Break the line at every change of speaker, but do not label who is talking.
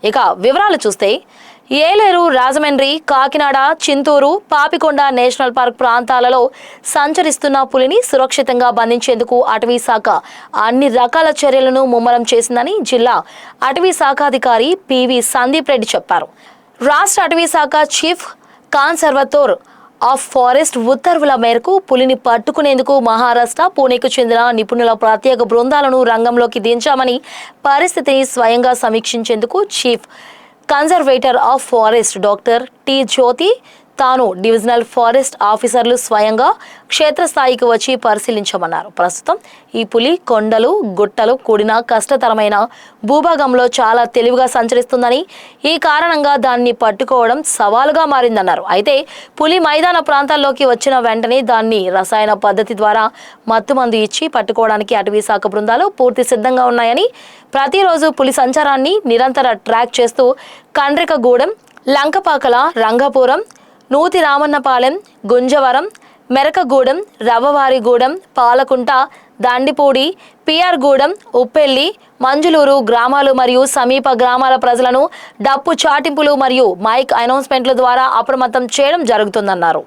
ఇక వివరాలు చూస్తే ఏలేరు, రాజమండ్రి, కాకినాడ, చింతూరు, పాపికొండ నేషనల్ పార్క్ ప్రాంతాలలో సంచరిస్తున్న పులిని సురక్షితంగా బంధించేందుకు అటవీ శాఖ అన్ని రకాల చర్యలను ముమ్మరం చేసిందని జిల్లా అటవీ శాఖాధికారి పివి సందీప్ రెడ్డి చెప్పారు. రాష్ట్ర అటవీ శాఖ చీఫ్ కన్సర్వేటర్ ఆఫ్ ఫారెస్ట్ ఉత్తర్వుల మేరకు పులిని పట్టుకునేందుకు మహారాష్ట్ర, పూణేకు చెందిన నిపుణుల ప్రత్యేక బృందాలను రంగంలోకి దించామని పరిస్థితిని స్వయంగా సమీక్షించేందుకు chief conservator of forest doctor T Jyothi తాను డివిజనల్ ఫారెస్ట్ ఆఫీసర్లు స్వయంగా క్షేత్రస్థాయికి వచ్చి పరిశీలించమన్నారు. ప్రస్తుతం ఈ పులి కొండలు, గుట్టలు కూడిన కష్టతరమైన భూభాగంలో చాలా తెలివిగా సంచరిస్తుందని, ఈ కారణంగా దాన్ని పట్టుకోవడం సవాలుగా మారిందన్నారు. అయితే పులి మైదాన ప్రాంతాల్లోకి వచ్చిన వెంటనే దాన్ని రసాయన పద్ధతి ద్వారా మత్తుమందు ఇచ్చి పట్టుకోవడానికి అటవీ శాఖ బృందాలు పూర్తి సిద్ధంగా ఉన్నాయని, ప్రతిరోజు పులి సంచారాన్ని నిరంతర ట్రాక్ చేస్తూ కండ్రికగూడెం, లంకపాకల, రంగపురం, నూతి రామన్నపాలెం, గుంజవరం, మెరకగూడెం, రవ్వవారిగూడెం, పాలకుంట, దండిపూడి, పిఆర్గూడెం, ఉప్పెల్లి, మంజులూరు గ్రామాలు మరియు సమీప గ్రామాల ప్రజలను డప్పు చాటింపులు మరియు మైక్ అనౌన్స్మెంట్ల ద్వారా అప్రమత్తం చేయడం జరుగుతుందన్నారు.